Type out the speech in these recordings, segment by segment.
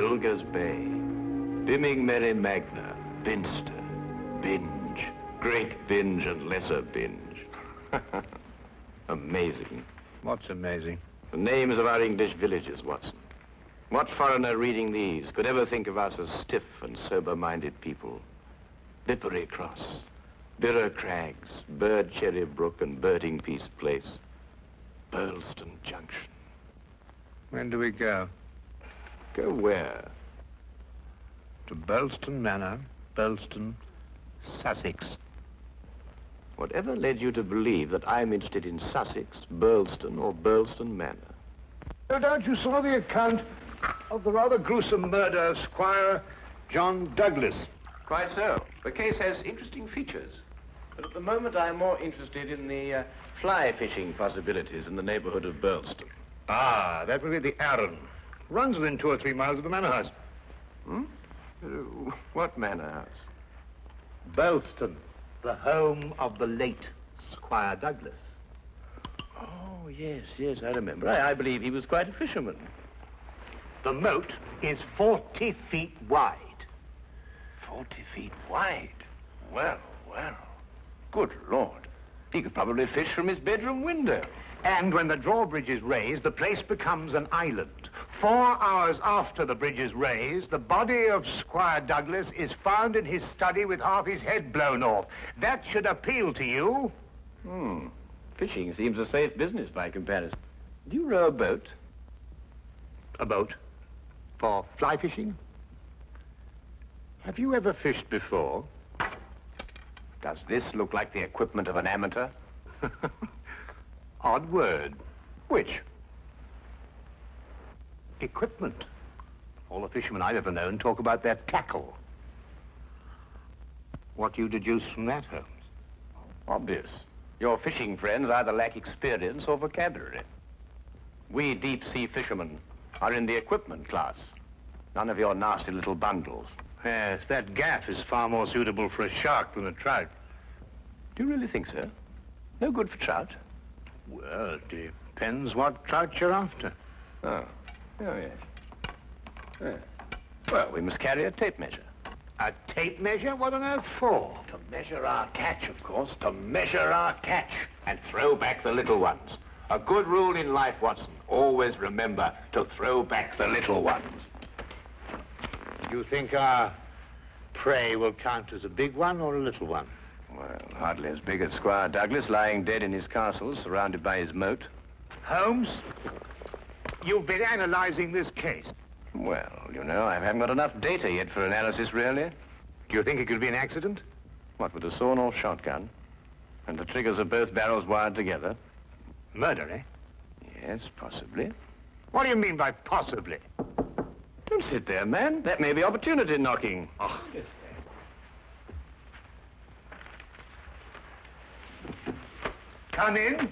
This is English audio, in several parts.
Bilger's Bay, Bimming Merry Magna, Binster, Binge, Great Binge and Lesser Binge. Amazing. What's amazing? The names of our English villages, Watson. What foreigner reading these could ever think of us as stiff and sober-minded people? Bippery Cross, Birrer Crags, Bird Cherry Brook and Birding Piece Place, Burlston Junction. When do we go? Go where? To Burlston Manor, Burlston, Sussex. Whatever led you to believe that I'm interested in Sussex, Burlston, or Burlston Manor? No doubt you saw the account of the rather gruesome murder of Squire John Douglas. Quite so. The case has interesting features. But at the moment, I'm more interested in the fly fishing possibilities in the neighborhood of Burlston. Ah, that would be the Arun. Runs within 2 or 3 miles of the manor house. Hmm? What manor house? Burlston, the home of the late Squire Douglas. Oh, yes, I remember. I believe he was quite a fisherman. The moat is 40 feet wide. 40 feet wide? Well. Good Lord. He could probably fish from his bedroom window. And when the drawbridge is raised, the place becomes an island. 4 hours after the bridge is raised, the body of Squire Douglas is found in his study with half his head blown off. That should appeal to you. Fishing seems a safe business by comparison. Do you row a boat? A boat? For fly fishing? Have you ever fished before? Does this look like the equipment of an amateur? Odd word. Which? Equipment. All the fishermen I've ever known talk about their tackle. What do you deduce from that, Holmes? Obvious. Your fishing friends either lack experience or vocabulary. We deep-sea fishermen are in the equipment class. None of your nasty little bundles. Yes, that gaff is far more suitable for a shark than a trout. Do you really think so? No good for trout? Well, it depends what trout you're after. Oh, yes. Well, we must carry a tape measure. A tape measure? What on earth for? To measure our catch, of course. To measure our catch and throw back the little ones. A good rule in life, Watson. Always remember to throw back the little ones. You think our prey will count as a big one or a little one? Well, hardly as big as Squire Douglas lying dead in his castle, surrounded by his moat. Holmes, you've been analyzing this case. Well, you know, I haven't got enough data yet for analysis, really. Do you think it could be an accident? What, with a sawn-off shotgun? And the triggers of both barrels wired together? Murder, eh? Yes, possibly. What do you mean by possibly? Don't sit there, man. That may be opportunity knocking. Oh. Come in.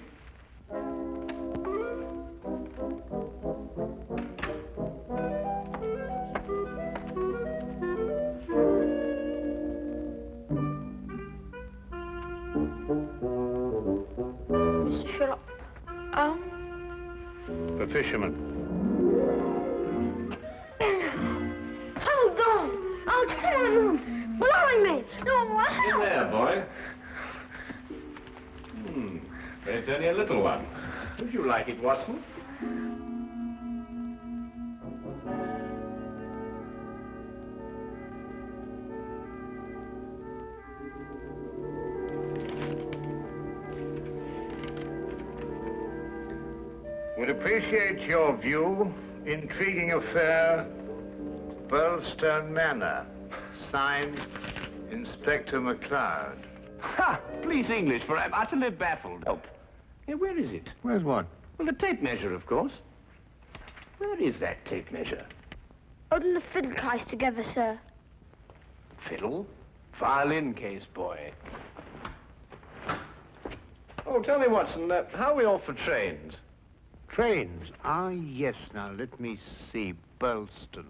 Mr. Sherlock, The fisherman. Hold on! I'll tell him! Blimey! No, In there, boy. It's only a little one. Would you like it, Watson? Would appreciate your view. Intriguing affair, Burlstone Manor. Signed, Inspector McLeod. Ha! Please, English, for I'm utterly baffled. Help. Yeah, where is it? Where's what? Well, the tape measure, of course. Where is that tape measure? Holding the fiddle case together, sir. Fiddle? Violin case, boy. Oh, tell me, Watson, how are we off for trains? Trains? Ah, yes. Now, let me see. Burlston.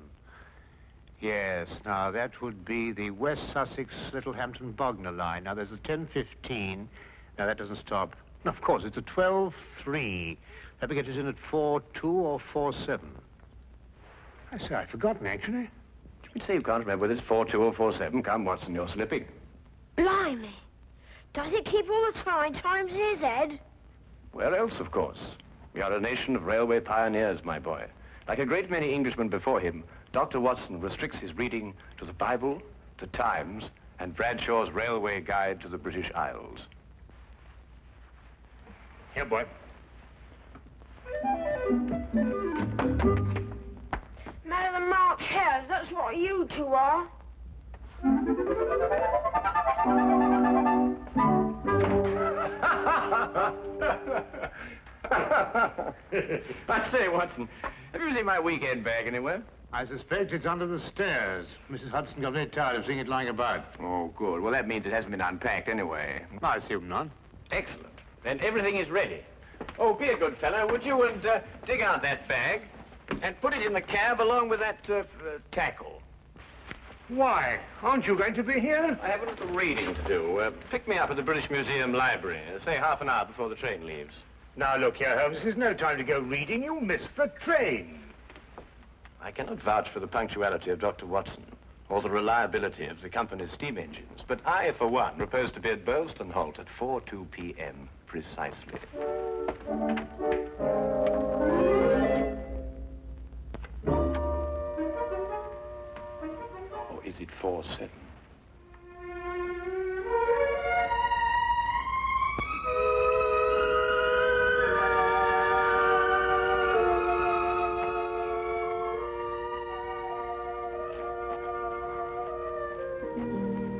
Yes, now, that would be the West Sussex Littlehampton Bognor line. Now, there's a 10:15. Now, that doesn't stop. Of course, it's a 12:3. That will get us in at 4:2 or 4:7. I say, I'd forgotten, actually. You say you can't remember whether it's 4-2 or 4-7. Come, Watson, you're slipping. Blimey. Does it keep all the times in his head? Where else, of course? We are a nation of railway pioneers, my boy. Like a great many Englishmen before him, Dr. Watson restricts his reading to the Bible, the Times, and Bradshaw's Railway Guide to the British Isles. Here, boy. Man of the March Hares, that's what you two are. I say, Watson, have you seen my weekend bag anywhere? I suspect it's under the stairs. Mrs. Hudson got very tired of seeing it lying about. Oh, good. Well, that means it hasn't been unpacked anyway. I assume not. Excellent. Then everything is ready. Oh, be a good fellow, would you, and dig out that bag and put it in the cab along with that tackle. Why? Aren't you going to be here? I have a little reading to do. Pick me up at the British Museum Library, say half an hour before the train leaves. Now, look here, Holmes. This is no time to go reading. You'll miss the train. I cannot vouch for the punctuality of Dr. Watson or the reliability of the company's steam engines, but I, for one, propose to be at Burlston Halt at 4:02 p.m. precisely. Or is it 4:07?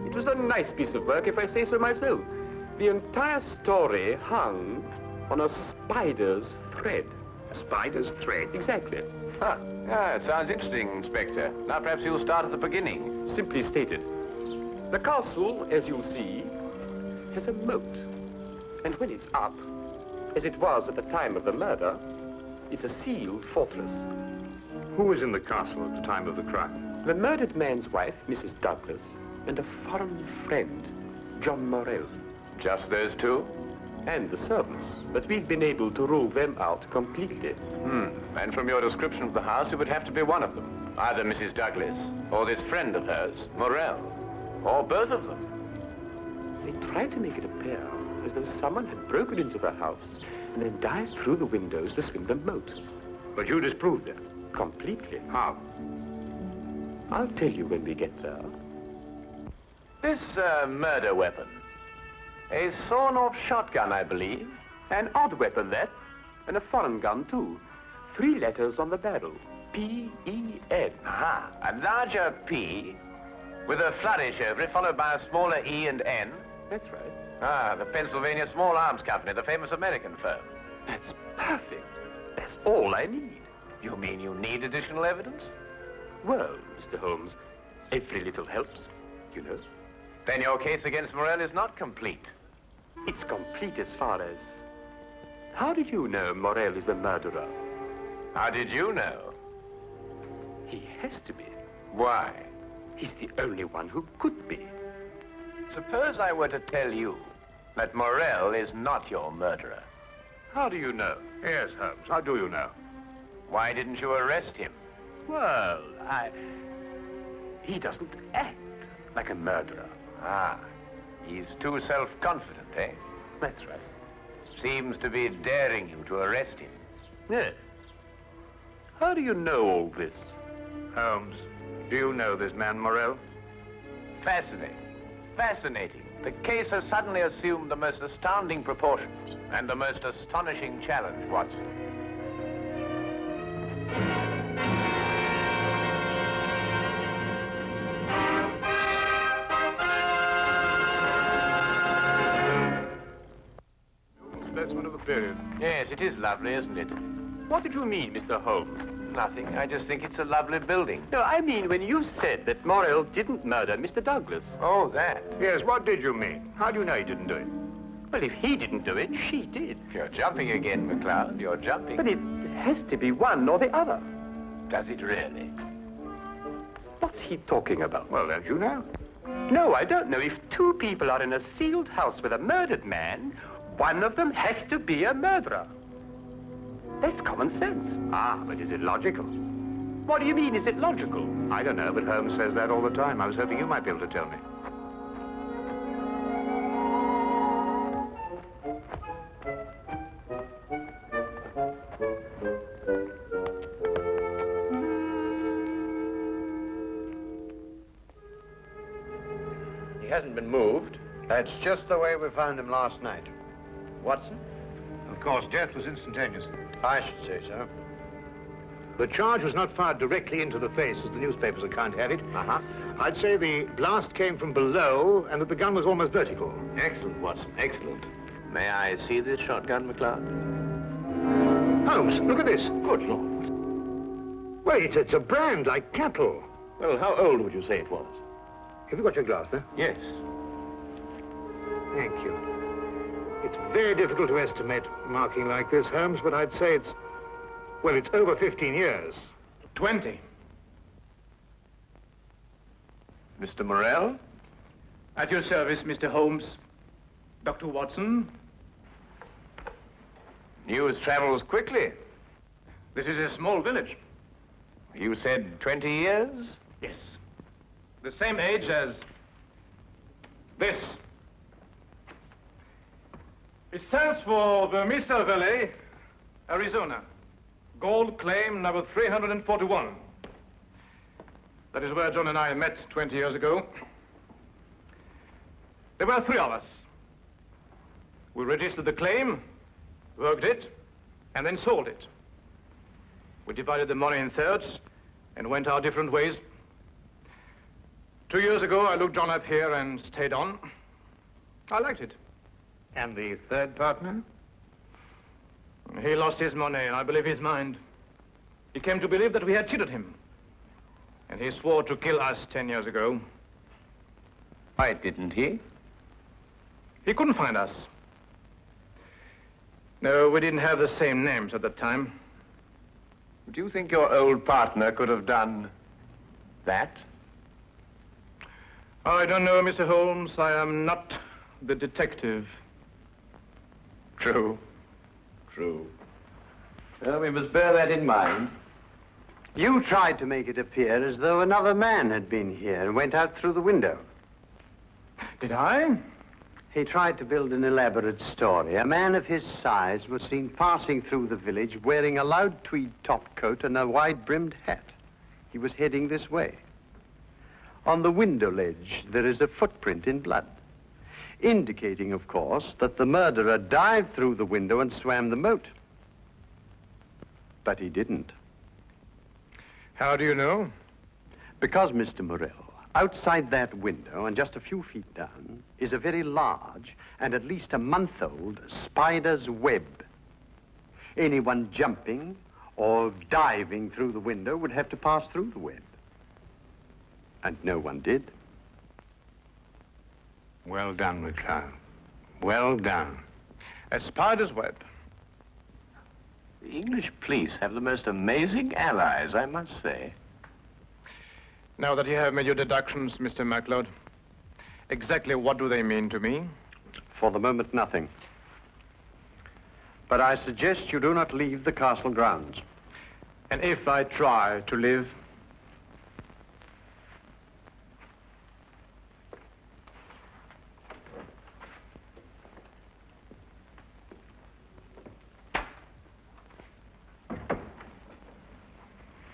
It was a nice piece of work, if I say so myself. The entire story hung on a spider's thread. A spider's thread? Exactly. Huh. Yeah, it sounds interesting, Inspector. Now perhaps you'll start at the beginning. Simply stated, the castle, as you see, has a moat. And when it's up, as it was at the time of the murder, it's a sealed fortress. Who was in the castle at the time of the crime? The murdered man's wife, Mrs. Douglas, and a foreign friend, John Morell. Just those two? And the servants. But we've been able to rule them out completely. And from your description of the house, it would have to be one of them. Either Mrs. Douglas, or this friend of hers, Morell, or both of them. They tried to make it appear as though someone had broken into the house and then dived through the windows to swim the moat. But you disproved it. Completely. How? I'll tell you when we get there. This murder weapon. A sawn-off shotgun, I believe. An odd weapon, that. And a foreign gun, too. 3 letters on the barrel. P-E-N. Aha. A larger P with a flourish over it, followed by a smaller E and N. That's right. Ah, the Pennsylvania Small Arms Company, the famous American firm. That's perfect. That's all I need. You mean you need additional evidence? Well, Mr. Holmes, every little helps, you know. Then your case against Morell is not complete. It's complete as far as... How did you know Morell is the murderer? How did you know? He has to be. Why? He's the only one who could be. Suppose I were to tell you that Morell is not your murderer. How do you know? Yes, Holmes. How do you know? Why didn't you arrest him? Well, He doesn't act like a murderer. Ah, he's too self-confident, eh? That's right. Seems to be daring you to arrest him. Yes. How do you know all this? Holmes, do you know this man Morell? Fascinating. Fascinating. The case has suddenly assumed the most astounding proportions and the most astonishing challenge, Watson. Specimen of the period. Yes, it is lovely, isn't it? What did you mean, Mr. Holmes? Nothing. I just think it's a lovely building. No, I mean when you said that Morell didn't murder Mr. Douglas. Oh, that. Yes, what did you mean? How do you know he didn't do it? Well, if he didn't do it, she did. You're jumping again, McCloud. You're jumping. But it has to be one or the other. Does it really? What's he talking about? Well, don't you know? No, I don't know. If 2 people are in a sealed house with a murdered man, one of them has to be a murderer. That's common sense. Ah, but is it logical? What do you mean? Is it logical? I don't know, but Holmes says that all the time. I was hoping you might be able to tell me. He hasn't been moved. That's just the way we found him last night. Watson? Of course, death was instantaneous. I should say so. The charge was not fired directly into the face, as the newspapers account had it. Uh-huh. I'd say the blast came from below and that the gun was almost vertical. Excellent, Watson, excellent. May I see this shotgun, McLeod? Holmes, look at this. Good Lord. Wait, it's a brand like cattle. Well, how old would you say it was? Have you got your glass there? Yes. Thank you. It's very difficult to estimate marking like this, Holmes, but I'd say it's over 15 years. 20. Mr. Morrell? At your service, Mr. Holmes. Dr. Watson. News travels quickly. This is a small village. You said 20 years? Yes. The same age as this. It stands for the Mesa Valley, Arizona. Gold claim number 341. That is where John and I met 20 years ago. There were 3 of us. We registered the claim, worked it, and then sold it. We divided the money in thirds and went our different ways. 2 years ago, I looked John up here and stayed on. I liked it. And the third partner? He lost his money, and I believe his mind. He came to believe that we had cheated him. And he swore to kill us 10 years ago. Why didn't he? He couldn't find us. No, we didn't have the same names at that time. Do you think your old partner could have done that? I don't know, Mr. Holmes. I am not the detective. True. True. Well, we must bear that in mind. You tried to make it appear as though another man had been here and went out through the window. Did I? He tried to build an elaborate story. A man of his size was seen passing through the village wearing a loud tweed topcoat and a wide-brimmed hat. He was heading this way. On the window ledge, there is a footprint in blood, indicating, of course, that the murderer dived through the window and swam the moat. But he didn't. How do you know? Because, Mr. Morrell, outside that window and just a few feet down is a very large and at least a month-old spider's web. Anyone jumping or diving through the window would have to pass through the web. And no one did. Well done, McLeod. Well done. A spider's web. The English police have the most amazing allies, I must say. Now that you have made your deductions, Mr. MacLeod, exactly what do they mean to me? For the moment, nothing. But I suggest you do not leave the castle grounds. And if I try to live?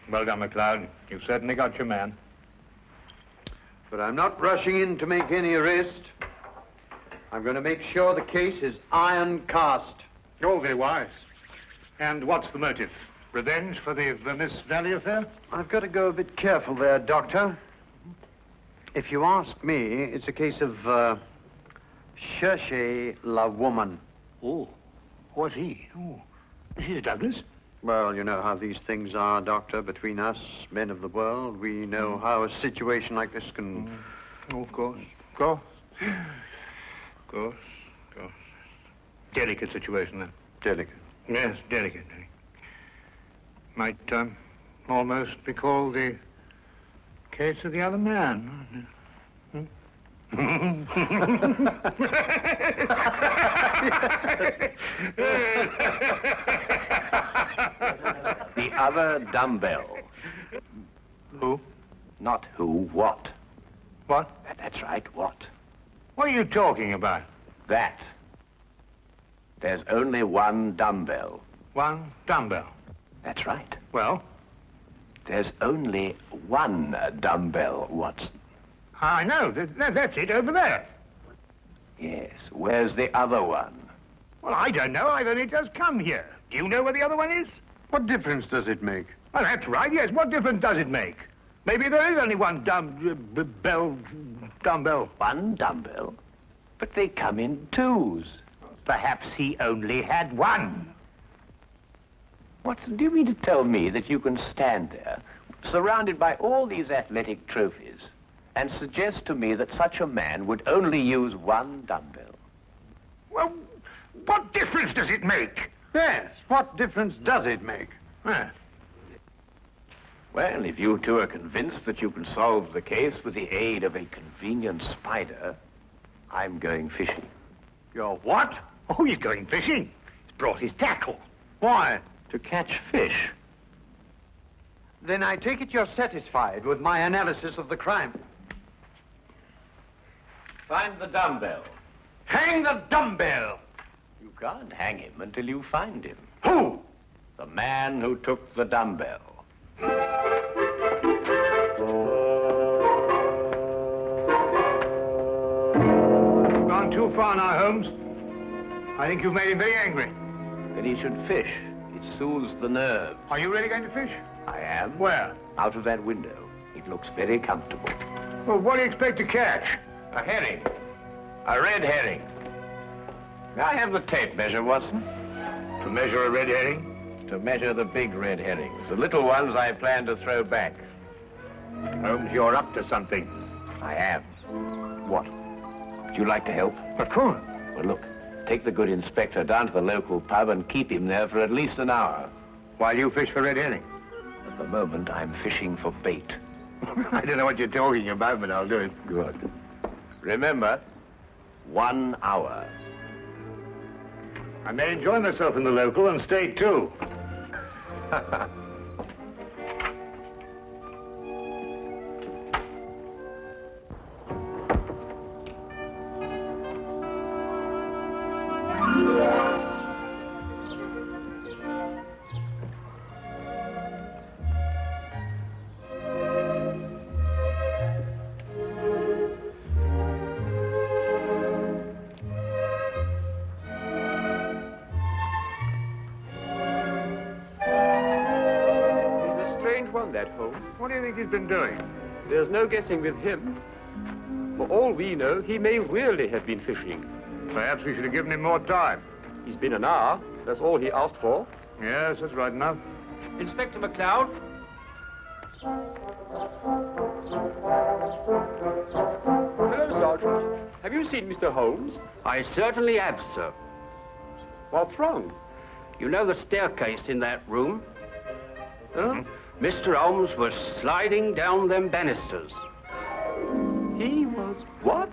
Well done, McLeod. You certainly got your man. But I'm not rushing in to make any arrest. I'm going to make sure the case is iron cast. Oh, very wise. And what's the motive? Revenge for the Vermis Valley affair? I've got to go a bit careful there, Doctor. If you ask me, it's a case of, cherchez la woman. Oh, what's he? Oh, this is Douglas. Well, you know how these things are, Doctor, between us, men of the world. We know how a situation like this can... Oh, of course. Of course. Of course. Of course. Delicate situation, then. Delicate. Yes, delicate. Might almost be called the case of the other man. The other dumbbell. Who? Not who, what. What? That's right, what. What are you talking about? That. There's only one dumbbell. One dumbbell. That's right. Well? There's only one dumbbell, Watson. I know. That's it over there. Yes. Where's the other one? Well, I don't know. I've only just come here. Do you know where the other one is? What difference does it make? Well, that's right, yes. What difference does it make? Maybe there is only one dumbbell. One dumbbell? But they come in twos. Perhaps he only had one. Watson, do you mean to tell me that you can stand there, surrounded by all these athletic trophies, and suggest to me that such a man would only use one dumbbell? Well, what difference does it make? Yes, what difference does it make? Well, if you two are convinced that you can solve the case with the aid of a convenient spider, I'm going fishing. You're what? Oh, he's going fishing. He's brought his tackle. Why? To catch fish. Then I take it you're satisfied with my analysis of the crime. Find the dumbbell. Hang the dumbbell! You can't hang him until you find him. Who? The man who took the dumbbell. You've gone too far now, Holmes. I think you've made him very angry. Then he should fish. It soothes the nerves. Are you really going to fish? I am. Where? Out of that window. It looks very comfortable. Well, what do you expect to catch? A herring. A red herring. May I have the tape measure, Watson? To measure a red herring? To measure the big red herrings. The little ones I plan to throw back. Holmes, you're up to something. I am. What? Would you like to help? Of course. Well, look. Take the good inspector down to the local pub and keep him there for at least an hour. While you fish for red herring? At the moment, I'm fishing for bait. I don't know what you're talking about, but I'll do it. Good. Remember, 1 hour. I may enjoy myself in the local and stay too. What do you think he's been doing? There's no guessing with him. For all we know, he may really have been fishing. Perhaps we should have given him more time. He's been an hour. That's all he asked for. Yes, that's right enough. Inspector McLeod? Hello, Sergeant. Have you seen Mr. Holmes? I certainly have, sir. What's wrong? You know the staircase in that room? Huh? Mr. Holmes was sliding down them banisters. He was what?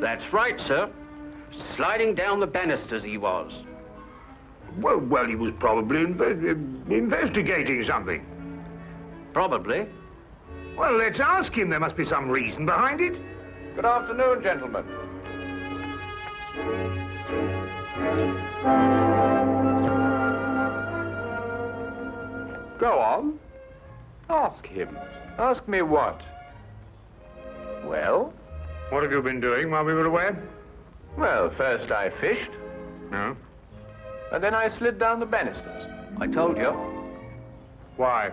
That's right, sir. Sliding down the banisters he was. Well, he was probably investigating something. Probably. Well, let's ask him. There must be some reason behind it. Good afternoon, gentlemen. Go on. Ask him. Ask me what? Well? What have you been doing while we were away? Well, first I fished. No? And then I slid down the banisters. I told you. Why?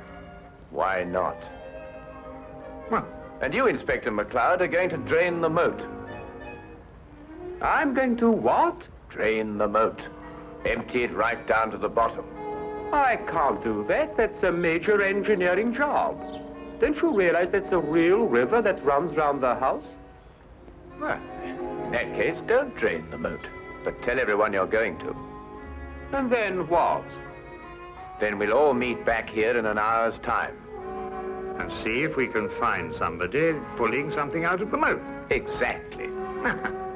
Why not? Well, And you, Inspector McLeod, are going to drain the moat. I'm going to what? Drain the moat. Empty it right down to the bottom. I can't do that. That's a major engineering job. Don't you realize that's a real river that runs round the house? Well, in that case, don't drain the moat, but tell everyone you're going to. And then what? Then we'll all meet back here in an hour's time. and see if we can find somebody pulling something out of the moat. Exactly.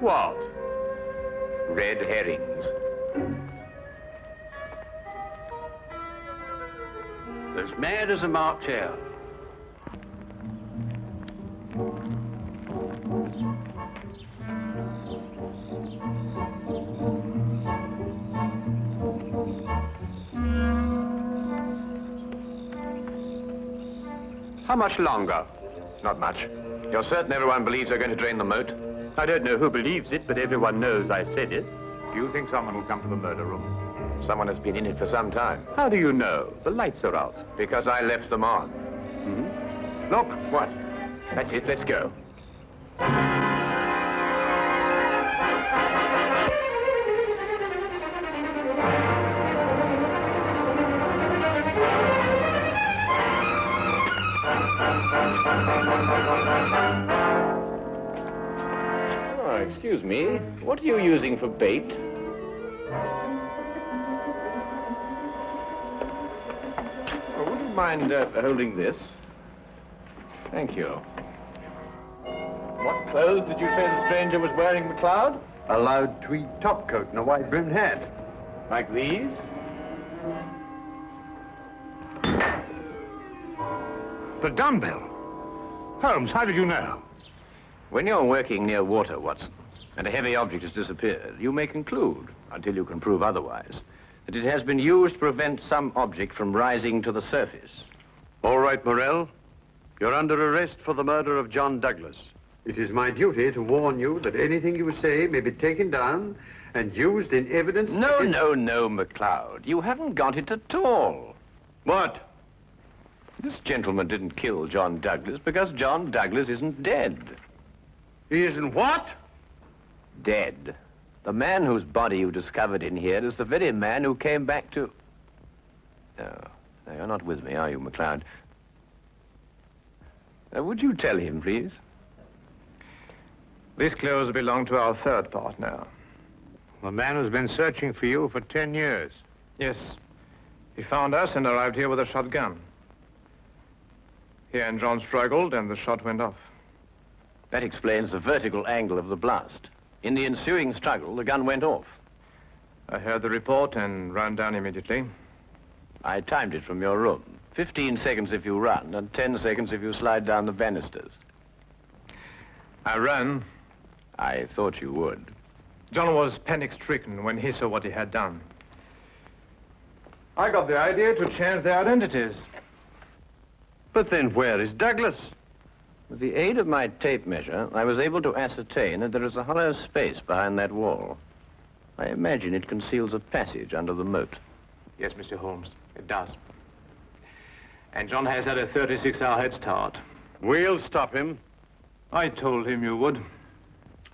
What? Red herrings. As mad as a March hare. How much longer? Not much. You're certain everyone believes they're going to drain the moat? I don't know who believes it, but everyone knows I said it. Do you think someone will come to the murder room? Someone has been in it for some time. How do you know? The lights are out. Because I left them on. Look. What? That's it, let's go. Oh, excuse me. What are you using for bait? Oh, would you mind holding this? Thank you. What clothes did you say the stranger was wearing, McLeod? A loud tweed topcoat and a wide-brimmed hat. Like these? The dumbbell. Holmes, how did you know? When you're working near water, Watson, and a heavy object has disappeared, you may conclude, until you can prove otherwise, that it has been used to prevent some object from rising to the surface. All right, Morrell. You're under arrest for the murder of John Douglas. It is my duty to warn you that anything you say may be taken down and used in evidence... No, McLeod. You haven't got it at all. What? This gentleman didn't kill John Douglas because John Douglas isn't dead. He isn't what? Dead. The man whose body you discovered in here is the very man who came back to... No, you're not with me, are you, McLeod? Would you tell him, please? These clothes belong to our third partner. The man who's been searching for you for 10 years. Yes. He found us and arrived here with a shotgun. He and John struggled, and the shot went off. That explains the vertical angle of the blast. In the ensuing struggle, the gun went off. I heard the report and ran down immediately. I timed it from your room. 15 seconds if you run, and 10 seconds if you slide down the banisters. I ran. I thought you would. John was panic-stricken when he saw what he had done. I got the idea to change their identities. But then where is Douglas? With the aid of my tape measure, I was able to ascertain that there is a hollow space behind that wall. I imagine it conceals a passage under the moat. Yes, Mr. Holmes, it does. And John has had a 36-hour head start. We'll stop him. I told him you would.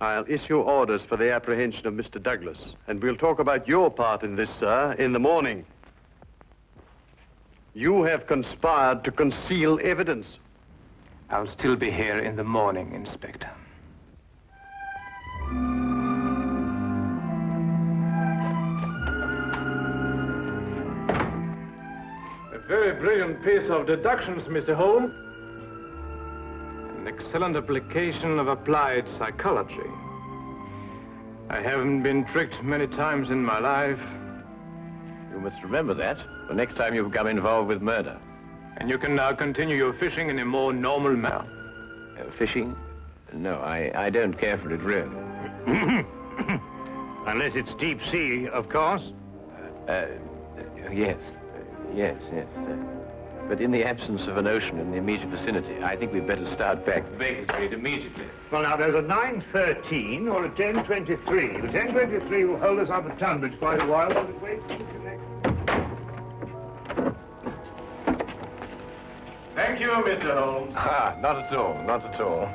I'll issue orders for the apprehension of Mr. Douglas, and we'll talk about your part in this, sir, in the morning. You have conspired to conceal evidence. I'll still be here in the morning, Inspector. A very brilliant piece of deductions, Mr. Holmes. An excellent application of applied psychology. I haven't been tricked many times in my life. You must remember that the next time you become involved with murder. And you can now continue your fishing in a more normal manner. Fishing? No, I don't care for it, really. Unless it's deep sea, of course. Yes. But in the absence of an ocean in the immediate vicinity, I think we'd better start back to Baker Street immediately. Well, now, there's a 9:13 or a 10:23. The 10:23 will hold us up at Tunbridge quite a while, won't it, wait? Thank you, Mr. Holmes. Not at all.